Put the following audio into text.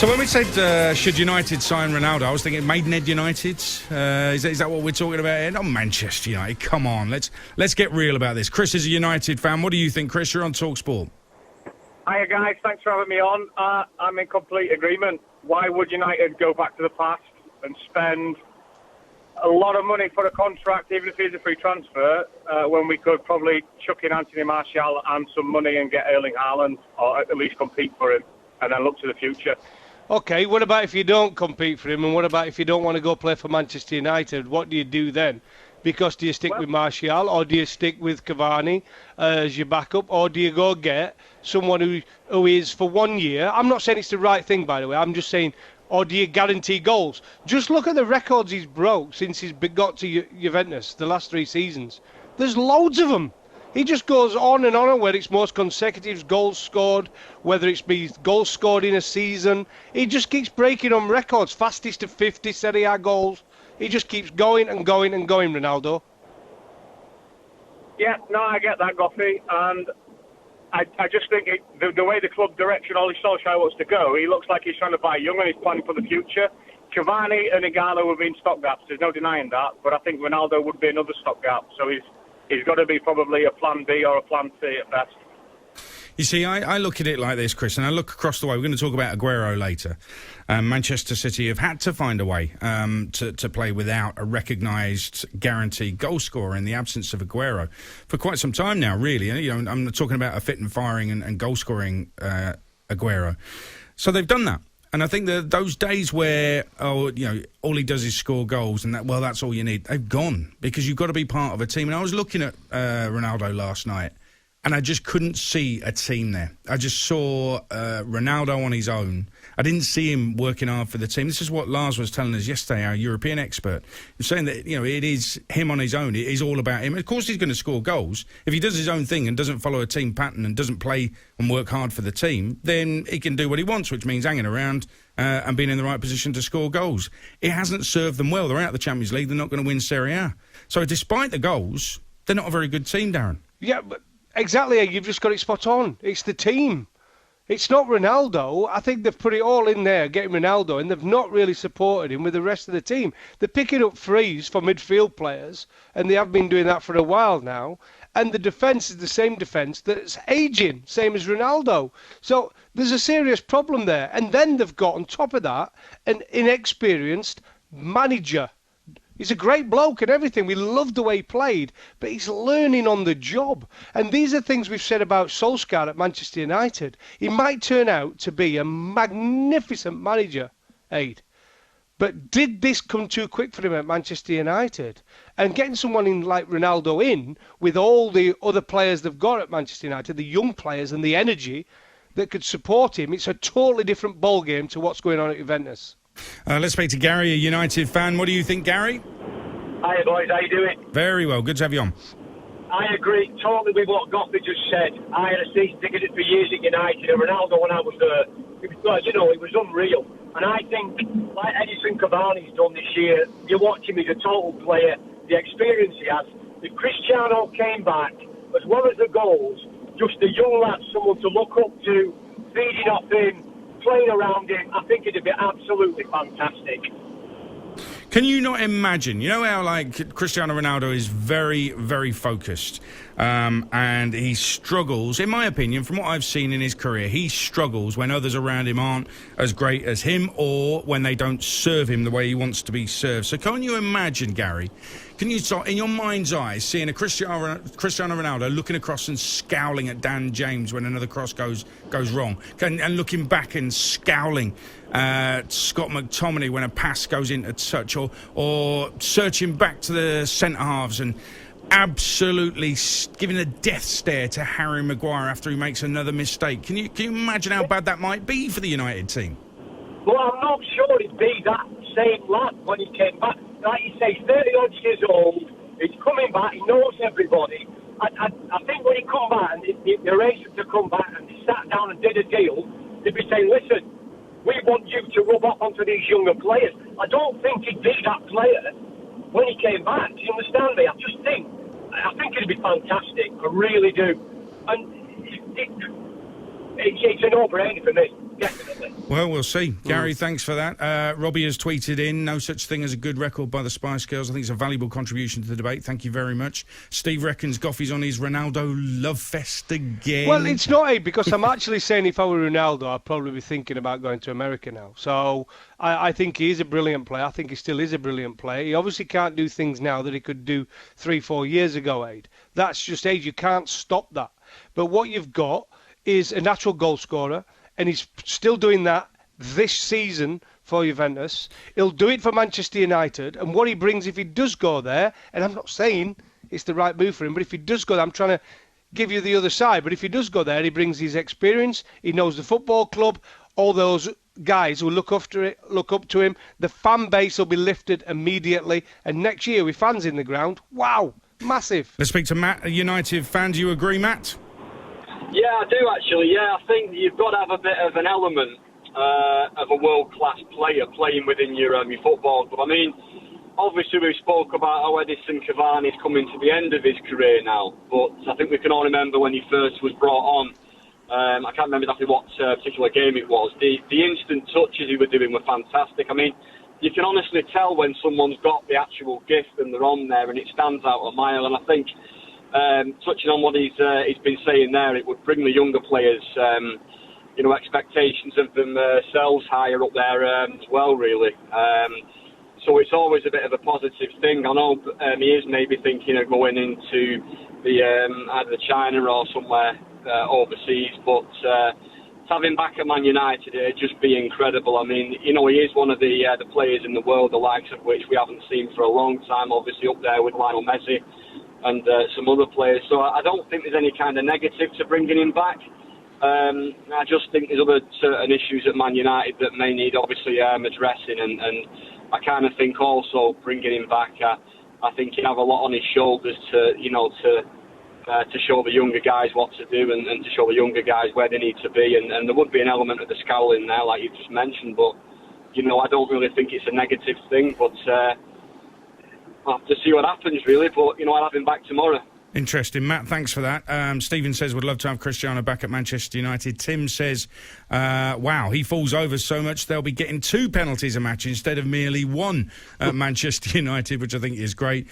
So when we said, should United sign Ronaldo, I was thinking Maidenhead United. Is that what we're talking about here? Not Manchester United. Come on, let's get real about this. Chris is a United fan. What do you think, Chris? You're on talkSPORT. Hiya, guys. Thanks for having me on. I'm in complete agreement. Why would United go back to the past and spend a lot of money for a contract, even if it's a free transfer, when we could probably chuck in Anthony Martial and some money and get Erling Haaland, or at least compete for him, and then look to the future? Okay, what about if you don't compete for him, and what about if you don't want to go play for Manchester United? What do you do then? Because do you stick with Martial, or do you stick with Cavani as your backup, or do you go get someone who is for 1 year? I'm not saying it's the right thing, by the way. I'm just saying, or do you guarantee goals? Just look at the records he's broke since he's got to Juventus the last 3 seasons. There's loads of them. He just goes on and on, whether it's most consecutive goals scored, whether it's goals scored in a season. He just keeps breaking on records, fastest to 50 Serie A goals. He just keeps going and going and going, Ronaldo. Yeah, no, I get that, Goughy, and I just think the way the club direction Ole Solskjaer wants to go, he looks like he's trying to buy young and he's planning for the future. Cavani and Igalo have been stopgaps, there's no denying that, but I think Ronaldo would be another stopgap, so he's got to be probably a plan B or a plan C at best. You see, I look at it like this, Chris, and I look across the way. We're going to talk about Aguero later. Manchester City have had to find a way to play without a recognised, guaranteed goal scorer in the absence of Aguero for quite some time now, really. You know, I'm talking about a fit and firing and goal-scoring Aguero. So they've done that. And I think that those days where, all he does is score goals and that's all you need, they've gone, because you've got to be part of a team. And I was looking at Ronaldo last night, and I just couldn't see a team there. I just saw Ronaldo on his own. I didn't see him working hard for the team. This is what Lars was telling us yesterday, our European expert. He was saying that, it is him on his own. It is all about him. Of course he's going to score goals. If he does his own thing and doesn't follow a team pattern and doesn't play and work hard for the team, then he can do what he wants, which means hanging around and being in the right position to score goals. It hasn't served them well. They're out of the Champions League. They're not going to win Serie A. So despite the goals, they're not a very good team, Darren. Yeah, but exactly. You've just got it spot on. It's the team. It's not Ronaldo. I think they've put it all in there, getting Ronaldo, and they've not really supported him with the rest of the team. They're picking up frees for midfield players, and they have been doing that for a while now. And the defence is the same defence that's ageing, same as Ronaldo. So there's a serious problem there. And then they've got, on top of that, an inexperienced manager. He's a great bloke and everything. We loved the way he played, but he's learning on the job. And these are things we've said about Solskjaer at Manchester United. He might turn out to be a magnificent manager, Aid. But did this come too quick for him at Manchester United? And getting someone in like Ronaldo in, with all the other players they've got at Manchester United, the young players and the energy that could support him, it's a totally different ballgame to what's going on at Juventus. Let's speak to Gary, a United fan. What do you think, Gary? Hiya, boys. How you doing? Very well. Good to have you on. I agree totally with what Gough just said. I had a season ticket for years at United, and Ronaldo, when I was there, it was unreal. And I think, like Edison Cavani's done this year, you watch him, he's a total player, the experience he has. If Cristiano came back, as well as the goals, just a young lad, someone to look up to, feeding off him, playing around him, I think it'd be absolutely fantastic. Can you not imagine? You know how, Cristiano Ronaldo is very, very focused, and he struggles, in my opinion, from what I've seen in his career, he struggles when others around him aren't as great as him, or when they don't serve him the way he wants to be served. So can you imagine, Gary, can you start, in your mind's eye, seeing a Cristiano Ronaldo looking across and scowling at Dan James when another cross goes wrong, and looking back and scowling at Scott McTominay when a pass goes into touch, or searching back to the centre-halves and absolutely giving a death stare to Harry Maguire after he makes another mistake? Can you imagine how bad that might be for the United team? Well, I'm not sure it'd be that same lad when he came back. Like you say, 30-odd years old, he's coming back, he knows everybody. I think when he come back, and they arranged him to come back, and they sat down and did a deal, they'd be saying, listen, we want you to rub off onto these younger players. I don't think he'd be that player when he came back. Do you understand me? I think it'd be fantastic. I really do. And it's a no-brainer for me, definitely. definitely. Well, we'll see. Gary, thanks for that. Robbie has tweeted in, no such thing as a good record by the Spice Girls. I think it's a valuable contribution to the debate. Thank you very much. Steve reckons Goughy's on his Ronaldo love fest again. Well, it's not because I'm actually saying if I were Ronaldo, I'd probably be thinking about going to America now. So I think he is a brilliant player. I think he still is a brilliant player. He obviously can't do things now that he could do 3-4 years ago, Aid. That's just age. You can't stop that. But what you've got is a natural goal scorer, and he's still doing that this season for Juventus. He'll do it for Manchester United, and what he brings if he does go there, and I'm not saying it's the right move for him, but if he does go there, I'm trying to give you the other side, but if he does go there, he brings his experience, he knows the football club, all those guys who look up to him, the fan base will be lifted immediately, and next year with fans in the ground, wow, massive. Let's speak to Matt, a United fan. Do you agree, Matt? Yeah, I do actually. Yeah, I think you've got to have a bit of an element of a world-class player playing within your football club. I mean, obviously we spoke about how Edison Cavani's coming to the end of his career now, but I think we can all remember when he first was brought on. I can't remember exactly what particular game it was. The instant touches he was doing were fantastic. I mean, you can honestly tell when someone's got the actual gift and they're on there, and it stands out a mile. And I think, touching on what he's been saying there, it would bring the younger players, expectations of themselves higher up there as well, really. So it's always a bit of a positive thing. I know he is maybe thinking of going into either China or somewhere overseas, but to have him back at Man United, it'd just be incredible. I mean, he is one of the players in the world, the likes of which we haven't seen for a long time, obviously up there with Lionel Messi and some other players. So I don't think there's any kind of negative to bringing him back. I just think there's other certain issues at Man United that may need, obviously, addressing, and I kind of think also bringing him back, I think he'd have a lot on his shoulders to show the younger guys what to do and to show the younger guys where they need to be. And there would be an element of the scowl in there, like you just mentioned, but, I don't really think it's a negative thing. But I'll have to see what happens, really. But, I'll have him back tomorrow. Interesting. Matt, thanks for that. Stephen says, would love to have Cristiano back at Manchester United. Tim says, wow, he falls over so much they'll be getting 2 penalties a match instead of merely 1 at Manchester United, which I think is great.